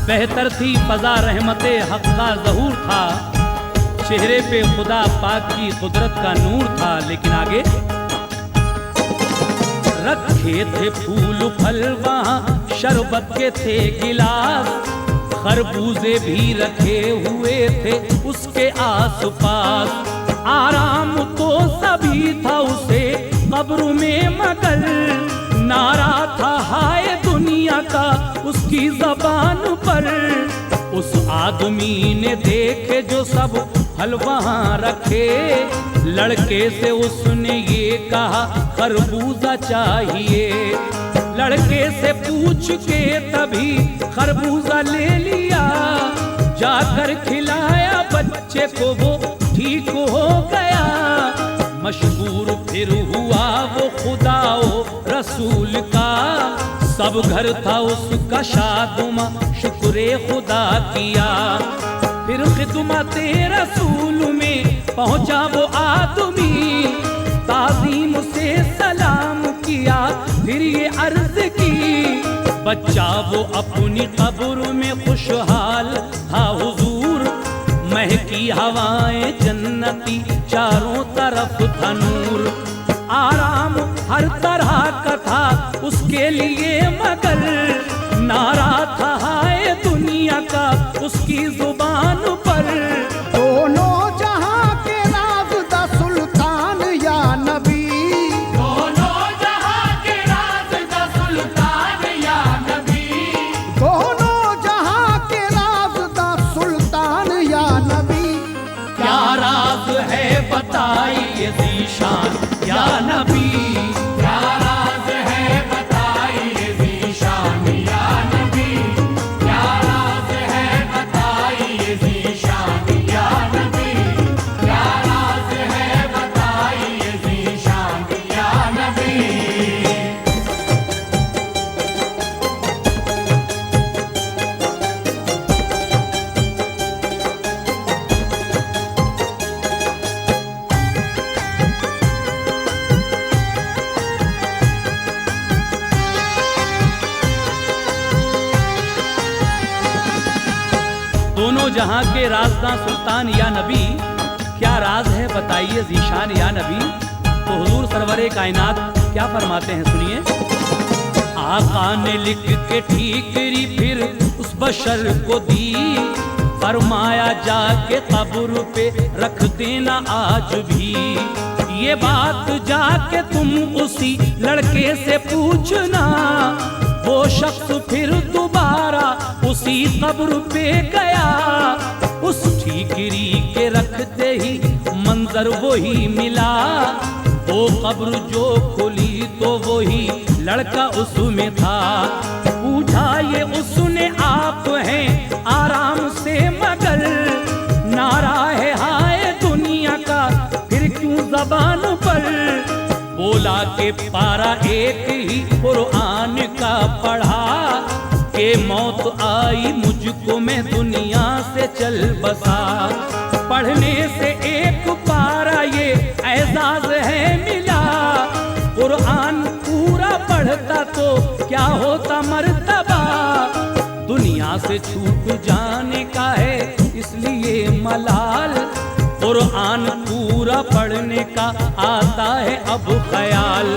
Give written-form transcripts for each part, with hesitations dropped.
बेहतर थी फजा रहमते हक का ज़हूर था, चेहरे पे खुदा पाक की कुदरत का नूर था। लेकिन आगे रखे थे फूल फल वहाँ, शरबत के थे गिलास, खरबूजे भी रखे हुए थे उसके आसपास। आराम तो सभी था उसे कब्र में, मगर नारा था हाय दुनिया का उसकी जबान पर। उस आदमी ने देखे जो सब फल वहाँ रखे, लड़के से उसने ये कहा खरबूजा चाहिए। लड़के से पूछ के तभी खरबूजा ले लिया, जाकर खिलाया बच्चे को वो ठीक हो गया। मशहूर फिर हुआ वो खुदाओ रसूल का, सब घर था उसका शादुमा शुक्रे खुदा किया। फिर खिदमते रसूल में पहुंचा वो आदमी, ताज़ीम से सलाम किया फिर ये अर्ज की। बच्चा वो अपनी कब्र में खुशहाल था हुजूर, महकी हवाएं जन्नती चारों तरफ था नूर। आराम हर तरह का था उसके लिए, मगर नारा था हाय दुनिया का उसकी जुबान पर। दोनों जहां के राज दा सुल्तान या नबी, दोनों जहां के राज दा सुल्तान या नबी, दोनों जहां के राज दा सुल्तान या नबी। क्या राज है बताइए ज़ीशान या नबी। क्या राज है बताइए ज़ीशान या नबी, क्या राज है बताइए ज़ीशान या नबी, क्या राज है बताइए ज़ीशान या नबी। दोनों जहां के राजदां सुल्तान या नबी, क्या राज है बताइए ज़ीशान या नबी। तो हुजूर सरवरे कायनात क्या फरमाते हैं, सुनिए। आका ने लिख के ठीकरी फिर उस बशर को दी, फरमाया जाके कब्र पे रख देना आज भी। ये बात जाके तुम उसी लड़के से पूछना, वो शख्स फिर दोबारा उसी कब्र पे गया। उस ठीकरी के रखते ही मंजर वही मिला, वो कब्र जो खुली तो वही लड़का उसमें था। पूछा ये उसने आप हैं आराम से, मगर नारा है हाय दुनिया का फिर क्यों जबान पर। बोला के पारा एक ही कुरान का पढ़ा, के मौत आई मुझको मैं दुनिया से चल बसा। पढ़ने से एक पारा ये एजाज है मिला, कुरान पूरा पढ़ता तो क्या होता मर्तबा। दुनिया से छूट जाने का है इसलिए मलाल, कुरान पूरा पढ़ने का आता है अब ख्याल।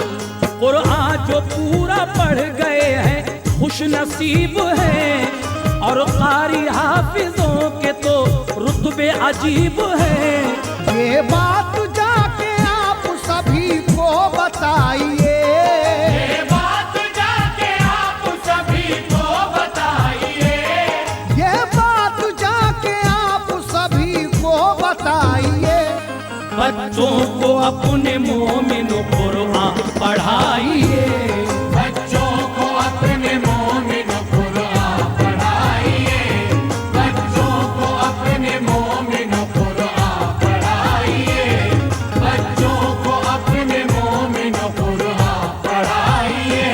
कुरान जो पूरा पढ़ गए हैं खुश नसीब हैं, और कारी हाफिजों के तो रुतबे अजीब हैं। ये बात जाके आप सभी को बताइए, ये बात जाके आप सभी को बताइए, ये बात जाके आप सभी को बताइए। बच्चों को अपने मोमिन कुरान पढ़ाइए, बच्चों को अपने मोमिन कुरान पढ़ाइए, बच्चों को अपने मोमिन कुरान पढ़ाइए, बच्चों को अपने मोमिन कुरान पढ़ाइए।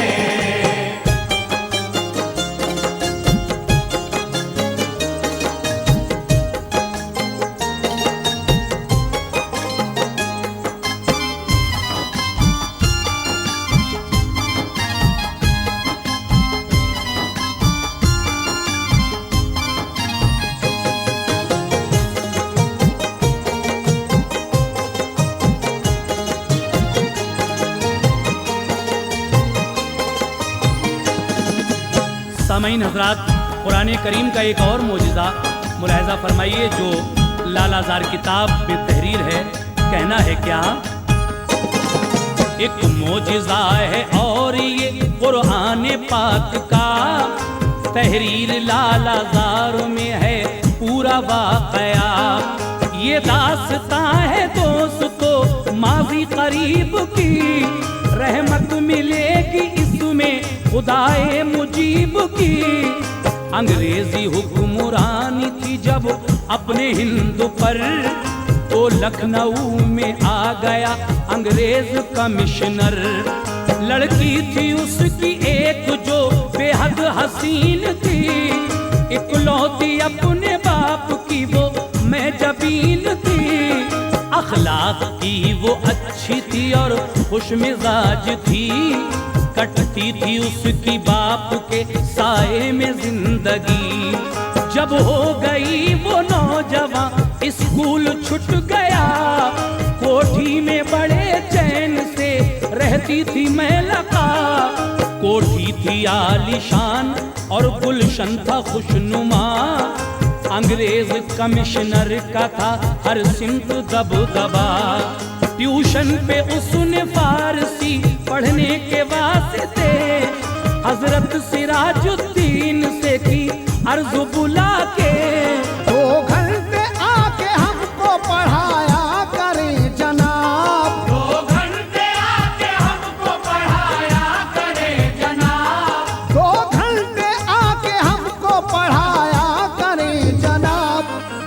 सामईन हजरात, कुरान करीम का एक और मोजिज़ा मुलाहिज़ा फरमाइए जो लालाज़ार किताब में तहरीर है। कहना है क्या? एक मोजिज़ा है और ये कुरान पाक का, तहरीर लालाज़ार में है पूरा वाक़या। ये दास्तां है दोस्तों माज़ी करीब की, रहमत मिलेगी इसमें खुदाए मुजीब की। अंग्रेजी हुक्मरानी थी जब अपने हिंद पर, तो लखनऊ में आ गया अंग्रेज कमिश्नर। लड़की थी उसकी एक जो बेहद हसीन थी, इकलौती अपने बाप की वो मैं जबीन थी। अखलाक की वो अच्छी थी और खुश मिजाज थी, कटती थी उसकी बाप के साए में जिंदगी। जब हो गई वो नौजवान स्कूल छूट गया, कोठी में बड़े चैन से रहती थी महिला। कोठी थी आलीशान और गुलशन था खुशनुमा, अंग्रेज कमिश्नर का था हर सिमत दबदबा। ट्यूशन पे उसने फारसी पढ़ने के वास्ते हजरत सिराजुद्दीन से की अर्ज बुला के, 2 घंटे आके हमको पढ़ाया करें जनाब। 2 घंटे आके हमको पढ़ाया करें जनाब। 2 घंटे आके हमको पढ़ाया करें जनाब।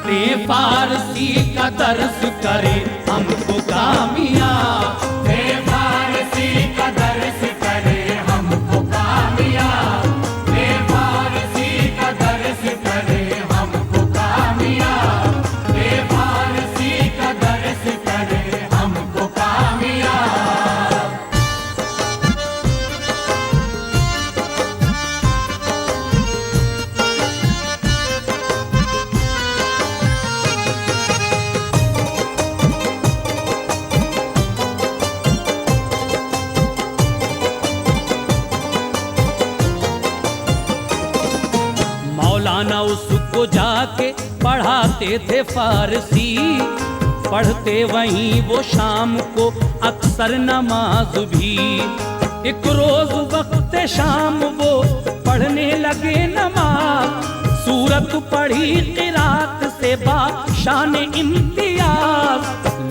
ते फारसी का दर्स करे हमको कामयाब। हे फारसी का दर्स करे हमको कामयाब। हे फारसी का दर्स करे हमको कामयाब। हे फारसी का दर्स करे हमको कामयाब। मौलाना उसको जाके पढ़ाते थे फारसी, पढ़ते वहीं वो शाम को अक्सर नमाज भी। एक रोज वक्त शाम वो पढ़ने लगे नमाज, सूरत पढ़ी क़िरात से बाशान इम्तियाज।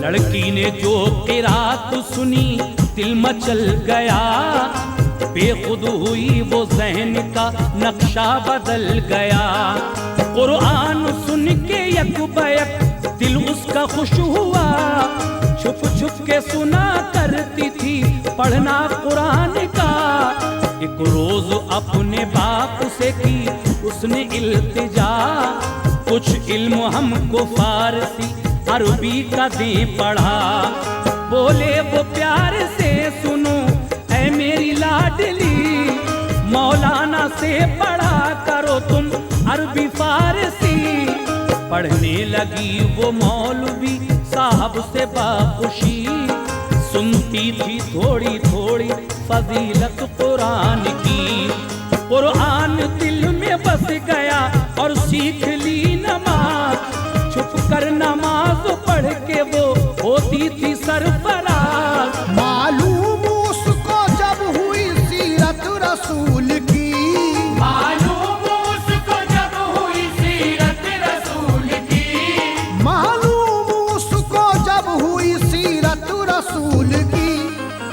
लड़की ने जो क़िरात सुनी दिल मचल गया, बेखुद हुई वो ज़हन का नक्शा बदल गया। कुरान सुन के यकबयक दिल उसका खुश हुआ, छुप छुप के सुना करती थी पढ़ना कुरान का। एक रोज अपने बाप से की उसने इल्तिजा, कुछ इल्म हमको फारसी अरबी का दे पढ़ा। बोले वो प्यार से सुनो ऐ मेरी लाडली, मौलाना से पढ़ा करो तुम अरबी फारसी। पढ़ने लगी वो मौलवी साहब से बाखुशी, सुनती थी थोड़ी थोड़ी फजीलत कुरान की। कुरान दिल में बस गया और सीख ली नमाज, छुप कर नमाज पढ़ के वो होती थी सरफराज। मालूम उसको जब हुई सीरत रसूल की, मालूम उसको जब हुई सीरत रसूल की। मालूम उसको जब हुई सीरत रसूल की,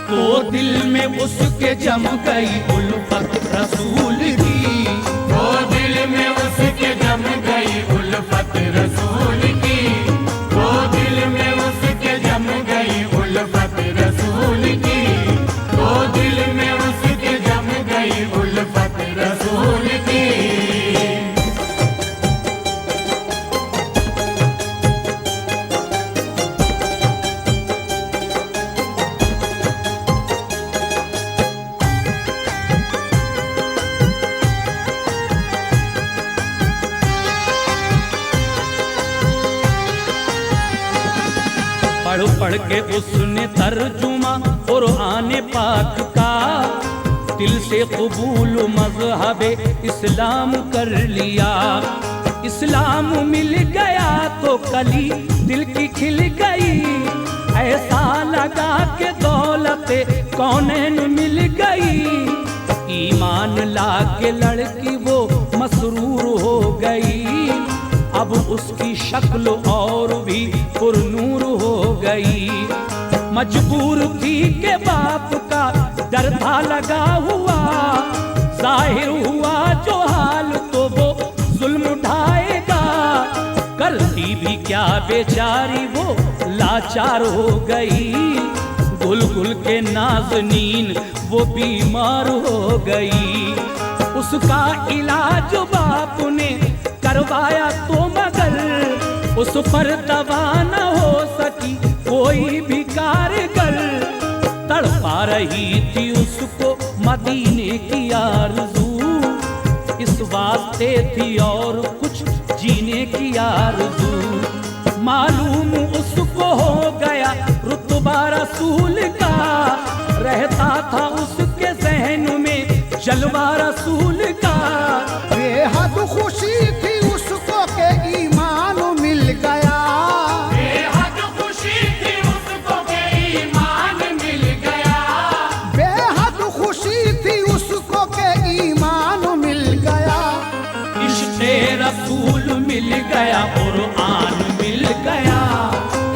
तो दिल में उसके जम गई उल्फत रसूल की। वो दिल में उसके जम गई उल्फत रसूल की। वो दिल में उसके जम गई उल्फत रसूल की। वो दिल में उसके जम गई उल्फत रसूल की। पढ़ पढ़ के उसने तर्जुमा कुरान पाक का दिल से कबूल मज़हब इस्लाम कर लिया। इस्लाम मिल गया तो कली दिल की खिल गई, ऐसा लगा कि दौलत कौनैन मिल गई। ईमान ला के लड़की वो मसरूर हो गई, अब उसकी शक्ल और भी पुरनूर हो गई। मजबूर थी के बाप का डर था लगा हुआ, जाहिर हुआ जो हाल तो वो जुल्म उठाएगा। करती भी क्या बेचारी वो लाचार हो गई, गुल गुल के नाज़नीन वो बीमार हो गई। उसका इलाज बाप ने करवाया तो मगर उस पर दवा न हो सकी कोई भी कारगर। तड़पा रही थी उसको मदीने की आरज़ू, इस वास्ते थी और कुछ जीने की आरज़ू। मालूम उसको हो गया रुतबा रसूल का, रहता था उसके ज़हन में जलवा रसूल का। बेहद खुशी थी उसको के ईमान मिल गया, बेहद खुशी थी उसको के ईमान मिल गया। बेहद खुशी थी उसको के ईमान मिल गया। इश्क़े रसूल मिल गया, कुरआन मिल गया।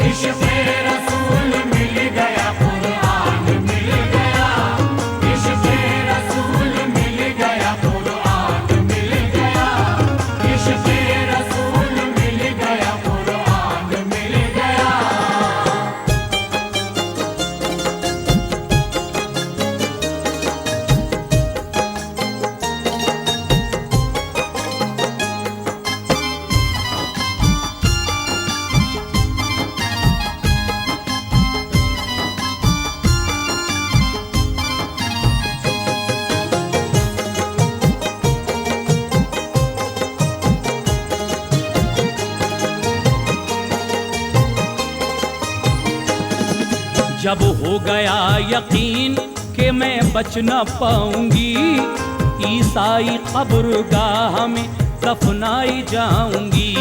इश्क़े रसूल मिल गया, कुरआन मिल गया। इश्क़े रसूल मिल गया, कुरआन मिल गया। इश्क़े रसूल मिल गया, कुरआन मिल गया। जब हो गया यकीन कि मैं बच न पाऊंगी, ईसाई कब्रगाह में दफनाई जाऊंगी।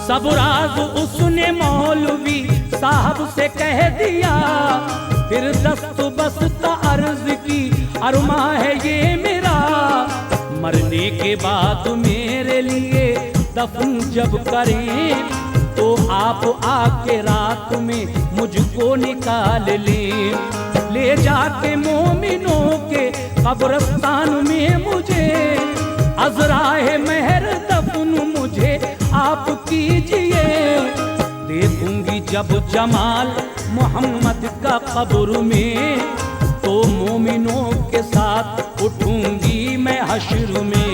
सब राज उसने मौलवी साहब से कह दिया, फिर दस्त बस्ता अर्ज की अरमा है ये मेरा। मरने के बाद मेरे लिए दफन जब करें तो आप आके रात में मुझको निकाल ले जाके मोमिनों के कब्रस्तान में मुझे। अज़राए महर दफन मुझे आप कीजिए, देखूंगी जब जमाल मोहम्मद का कब्र में, तो मोमिनों के साथ उठूंगी मैं हश्र में।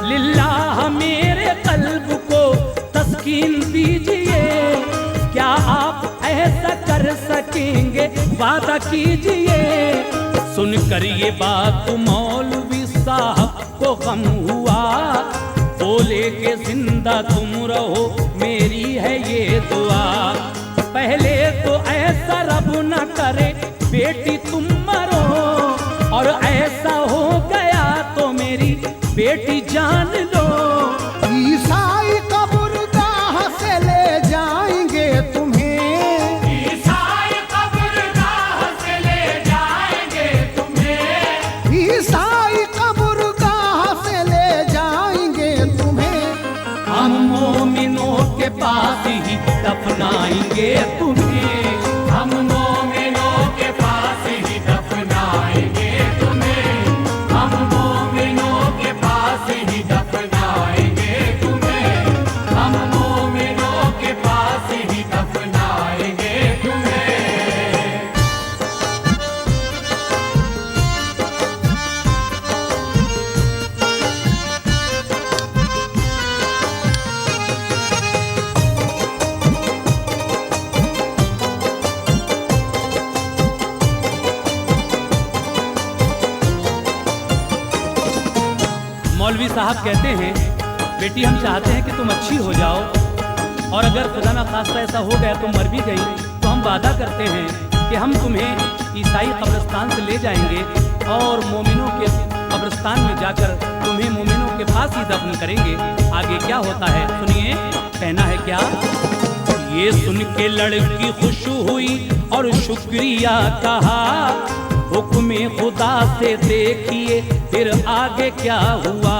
लिल्लाह मेरे कल्ब को तस्कीन दीजिए, क्या आप ऐसा कर सकेंगे वादा कीजिए। सुनकर ये बात मौलवी साहब को गम हुआ, बोले के जिंदा तुम रहो मेरी है ये दुआ। पहले तो ऐसा रब न करे बेटी तुम मरो, और ऐसा हो गया तो मेरी बेटी जान लो। ईसाई कब्रगाह से ले जाएंगे तुम्हें, ईसाई कब्रगाह से ले जाएंगे तुम्हें। ईसाई कब्रगाह से ले जाएंगे तुम्हें। हम मोमिनों के पास ही दफनाएंगे तुम्हें। हम मोमिनों के पास ही दफनाएंगे तुम्हें। हम मोमिनों के पास ही दफनाएंगे तुम्हें। हम मोमिनों के पास ही दफनाएंगे तुम्हें। मौलवी साहब कहते हैं, बेटी हम चाहते हैं कि तुम अच्छी हो जाओ, और अगर खुदा ना खास्ता ऐसा हो गया तुम मर भी गई तो हम वादा करते हैं कि हम तुम्हें ईसाई कब्रिस्तान से ले जाएंगे और मोमिनों के कब्रिस्तान में जाकर तुम्हें मोमिनों के पास ही दफन करेंगे। आगे क्या होता है सुनिए, कहना है क्या। ये सुन के लड़की खुश हुई और शुक्रिया कहा, हुक्म खुदा से देखिए फिर आगे क्या हुआ।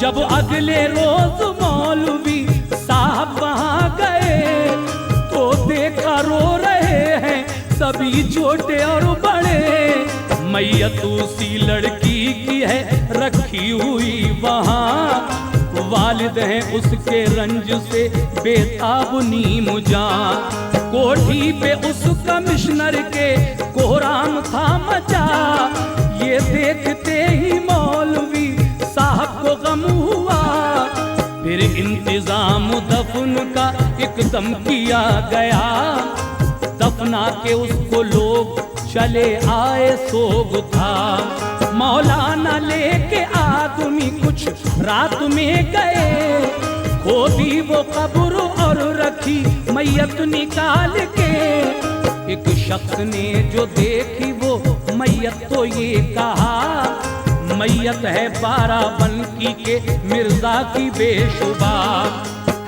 जब अगले रोज मौलवी साहब वहां गए तो देखा रो रहे हैं सभी छोटे और बड़े। मैयत उसी लड़की की है रखी हुई वहां, वालिद हैं उसके रंज से बेताब नीम जां। कोठी पे उस कमिश्नर के कोहराम था मचा, ये देखते ही मौलवी साहब को गम हुआ। फिर इंतजाम दफन का एकदम किया गया, दफना के उसको लोग चले आए सोग था। मौलाना लेके आदमी कुछ रात में गए, खोदी वो कब्र और रखी मैयत निकाल के। एक शख्स ने जो देखी वो मैयत तो ये कहा, मैयत है बाराबंकी के मिर्जा की बेशुबा।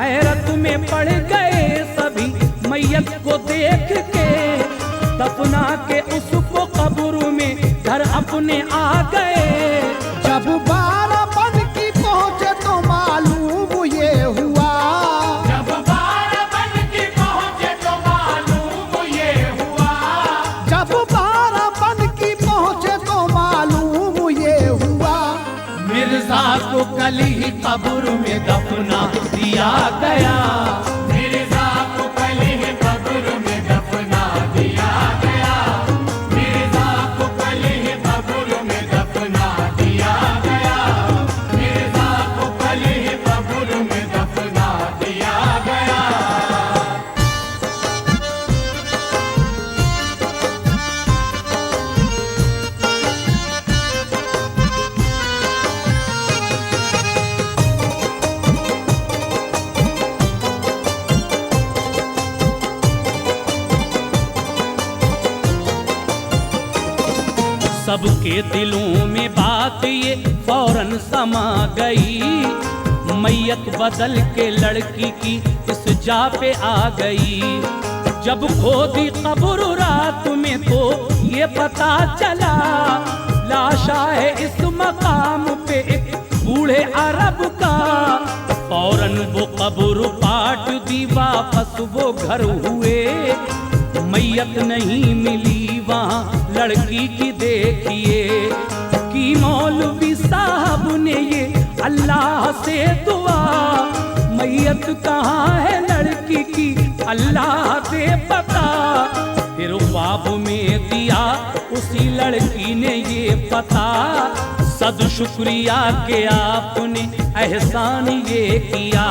हैरत में पड़ गए सभी मैयत को देख के, दफना के उसको कब्र में घर अपने आ गए। जब बाराबंकी पहुंचे तो मालूम ये हुआ, जब बाराबंकी पहुंचे तो मालूम ये हुआ। जब बाराबंकी पहुंचे तो मालूम ये हुआ। मिर्जा को कल ही कब्र में दफना दिया गया। मिर्जा को कल ही कब्र में दफना दिया गया। मिर्जा को कल ही कब्र में दफना दिया गया। मिर्जा को कल ही कब्र में दफना दिया गया। सबके दिलों में बात ये फौरन समा गई, मैयत बदल के लड़की की इस जा पे आ गई। जब खोदी कब्र रात में तो ये पता चला, लाशा है इस मकाम पे एक बूढ़े अरब का। फौरन वो कब्र पाट दी, वापस वो घर हुए। मैयत नहीं मिली वहाँ लड़की की देखिए, कि मौलवी साहब ने ये अल्लाह से दुआ, मैयत कहाँ है लड़की की अल्लाह दे पता। फिर ख्वाब में दिया उसी लड़की ने ये पता, सद शुक्रिया के आपने एहसान ये किया।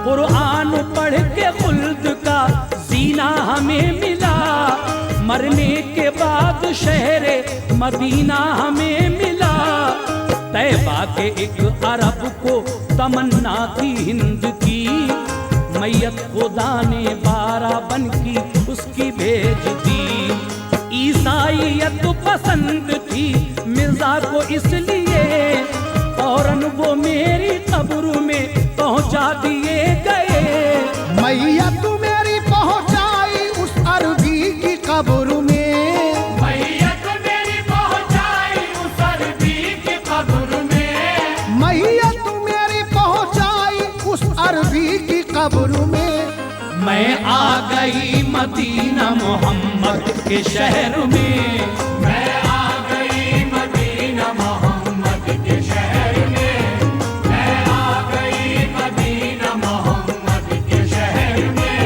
कुरान पढ़ के खुल्द का जीना हमें मिला, मरने के बाद शहरे मदीना हमें मिला। तैबा के एक अरब को तमन्ना थी हिंद की, मैयत खुदा ने बाराबंकी उसकी भेज दी। ईसाईयत पसंद थी मिर्जा को इसलिए, फौरन वो मेरी कब्र में पहुंचा दिए गए। मैयत मेरी पहुंचाई उस अरबी की कब्र में, मैयत मेरी पहुंचाई उस अरबी की कब्र में। मैयत मेरी पहुंचाई उस अरबी की कब्र में। मैं आ गई मदीना मोहम्मद के शहर में, मैं आ गई मदीना मोहम्मद के शहर में। मैं आ गई मदीना मोहम्मद के शहर में।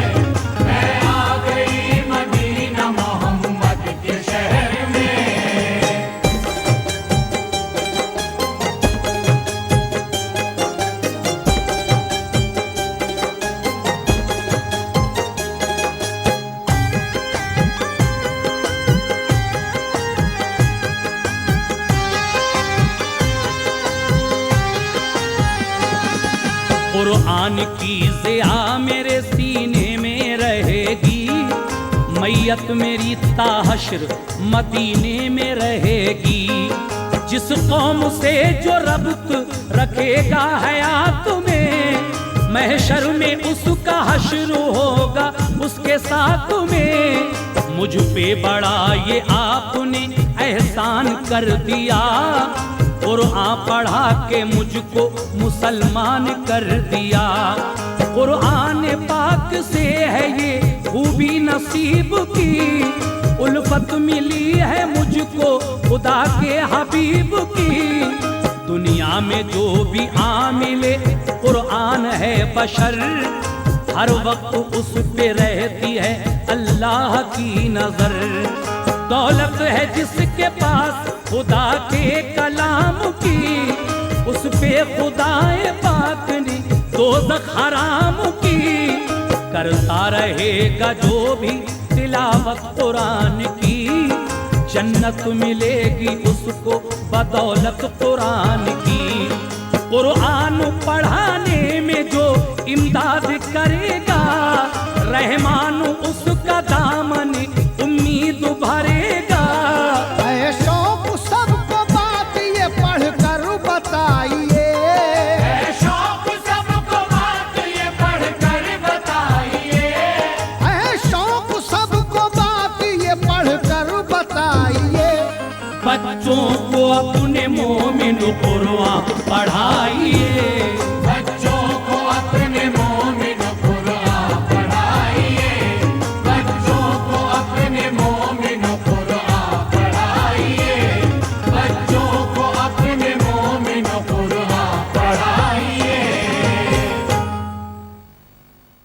मैं आ गई मदीना मोहम्मद के शहर में। कुरान की ज़िया मेरे सीने में रहेगी, मैयत नीयत मेरी ताहश्र मदीने में रहेगी। जिस कौम से जो रब्त रखेगा हयात में, महशर में उसका हश्र होगा उसके साथ में। मुझ पे बड़ा ये आपने एहसान कर दिया, कुरान पढ़ा के मुझको मुसलमान कर दिया। कुरान पाक से है ये खूबी नसीब की, उल्फत मिली है मुझको खुदा के हबीब की। दुनिया में जो भी आमिले कुरान है बशर, हर वक्त उस पे रहती है अल्लाह की नजर। दौलत है जिसके पास खुदा के कलाम की, उस पे खुदाए पाक ने दोज़ख हराम की। करता रहेगा जो भी तिलावत कुरान की, जन्नत मिलेगी उसको बदौलत कुरान की। कुरान पढ़ाने में जो इमदाद करेगा, रहमान उसका दामन उम्मीद भरेगा। है शौक सबको बात ये पढ़ कर बताइए, है शौक सबको बात ये पढ़ कर बताइए। है शौक सबको बात ये पढ़ कर बताइए। बच्चों को अपने मोमिन कुरान पढ़ा